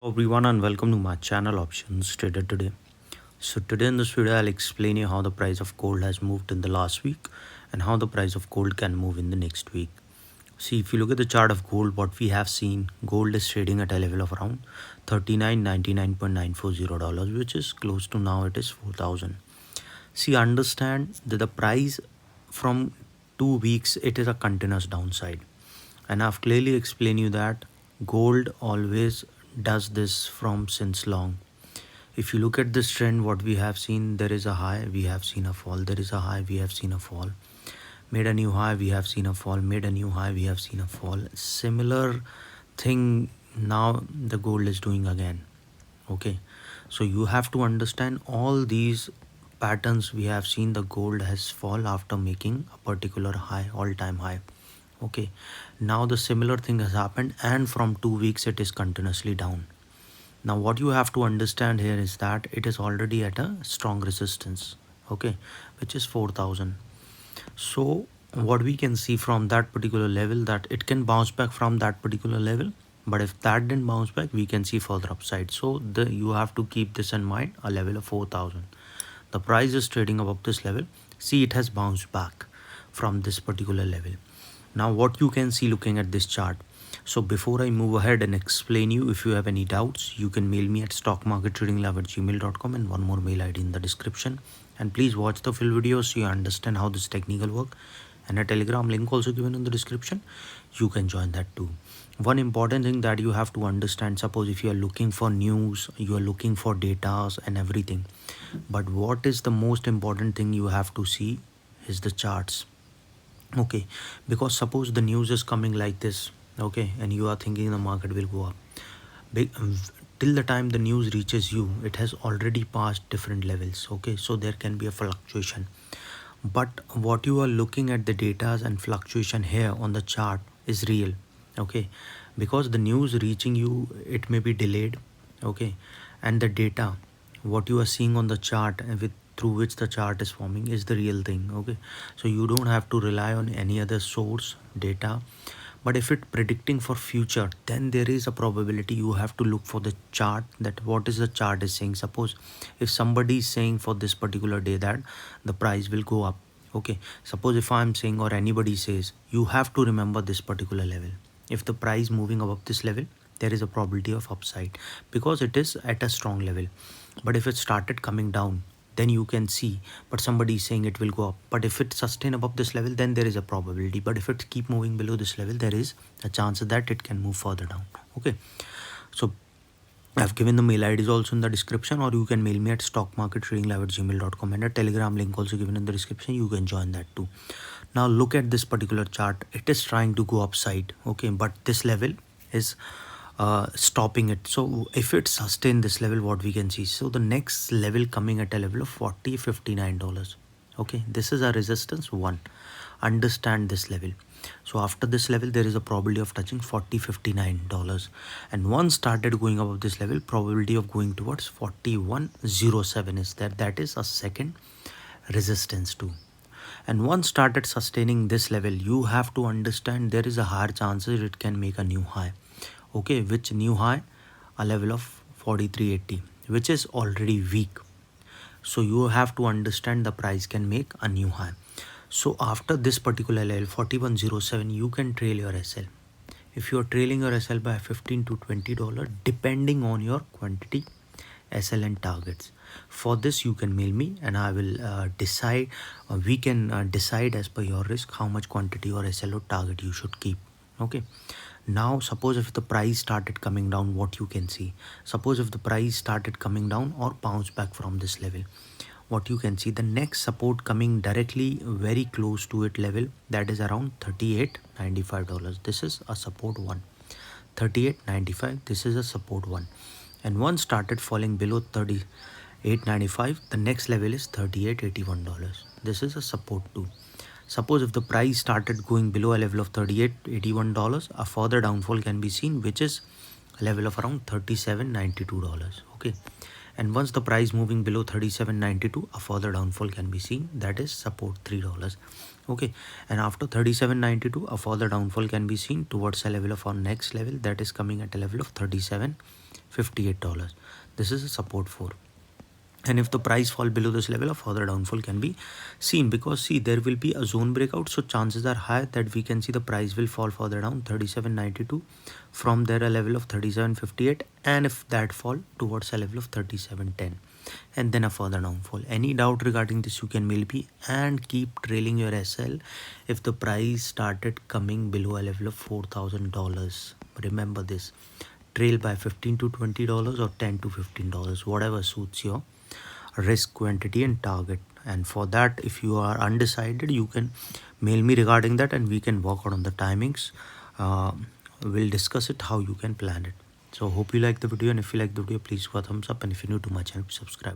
Everyone and welcome to my channel Options Trader Today. So today in this video I'll explain you how the price of gold has moved in the last week and how the price of gold can move in the next week. See, if you look at the chart of gold, what we have seen, gold is trading at a level of around $3999.940, which is close to now it is 4,000. See, understand that the price from 2 weeks it is a continuous downside, and I've clearly explained you that gold always does this from since long. If you look at this trend, what we have seen, there is a high, we have seen a fall, there is a high, we have seen a fall, made a new high, we have seen a fall, made a new high, we have seen a fall. Similar thing now the gold is doing again. Okay, so you have to understand all these patterns. We have seen the gold has fall after making a particular high, all-time high. Okay, now the similar thing has happened, and from 2 weeks it is continuously down. Now what you have to understand here is that it is already at a strong resistance, okay, which is 4,000. So what we can see from that particular level, that it can bounce back from that particular level, but if that didn't bounce back, we can see further upside. So you have to keep this in mind, a level of 4,000. The price is trading above this level. See, it has bounced back from this particular level. Now what you can see looking at this chart. So before I move ahead and explain you, if you have any doubts, you can mail me at stockmarkettradinglove@gmail.com, and one more mail ID in the description. And please watch the full video so you understand how this technical work, and a Telegram link also given in the description. You can join that too. One important thing that you have to understand, suppose if you are looking for news, you are looking for data and everything, but what is the most important thing you have to see is the charts. Okay, because suppose the news is coming like this, okay, and you are thinking the market will go up. Till the time the news reaches you, it has already passed different levels. Okay, so there can be a fluctuation, but what you are looking at, the data and fluctuation here on the chart, is real. Okay, because the news reaching you, it may be delayed. Okay, and the data what you are seeing on the chart with through which the chart is forming is the real thing. Okay, so you don't have to rely on any other source data. But if it predicting for future, then there is a probability you have to look for the chart, that what is the chart is saying. Suppose if somebody is saying for this particular day that the price will go up, okay, suppose if I'm saying or anybody says, you have to remember this particular level. If the price moving above this level, there is a probability of upside because it is at a strong level. But if it started coming down, then you can see, but somebody is saying it will go up. But if it sustain above this level, then there is a probability. But if it keep moving below this level, there is a chance that it can move further down. Okay, so I've given the mail IDs also in the description, or you can mail me at stockmarkettradinglove@gmail.com, and a Telegram link also given in the description. You can join that too. Now look at this particular chart. It is trying to go upside. Okay, but this level is stopping it. So if it sustain this level, what we can see, so the next level coming at a level of $40.59. Okay, this is a resistance 1. Understand this level. So after this level, there is a probability of touching $40.59, and once started going above this level, probability of going towards 41.07 is there. That is a second resistance too. And once started sustaining this level, you have to understand there is a higher chances it can make a new high. Okay, which new high? A level of 43.80, which is already weak. So you have to understand the price can make a new high. So after this particular level 41.07, you can trail your SL. If you are trailing your SL by $15 to $20, depending on your quantity, SL and targets. For this you can mail me, and I will decide, we can decide as per your risk how much quantity or SL or target you should keep. Okay, now suppose if the price started coming down, what you can see, suppose if the price started coming down or bounce back from this level, what you can see, the next support coming directly very close to it level, that is around $38.95. This is a support 1. 38.95, this is a support 1. And once started falling below 38.95, the next level is $38.81. This is a support 2. Suppose if the price started going below a level of $38.81, a further downfall can be seen, which is a level of around $37.92. Okay, and once the price moving below $37.92, a further downfall can be seen, that is support $3. Okay, and after $37.92, a further downfall can be seen towards a level of our next level, that is coming at a level of $37.80. $58. This is a support for, and if the price fall below this level, a further downfall can be seen, because see, there will be a zone breakout, so chances are high that we can see the price will fall further down 37.92, from there a level of 37.58, and if that fall towards a level of 37.10, and then a further downfall. Any doubt regarding this, you can mail me, and keep trailing your SL if the price started coming below a level of $4,000. Remember this, trail by $15 to $20 or $10 to $15, whatever suits your risk, quantity, and target. And for that, if you are undecided, you can mail me regarding that, and we can work out on the timings. uh, we'll discuss it how you can plan it. So hope you like the video, and if you like the video, please give a thumbs up, and if you're new to my channel, subscribe.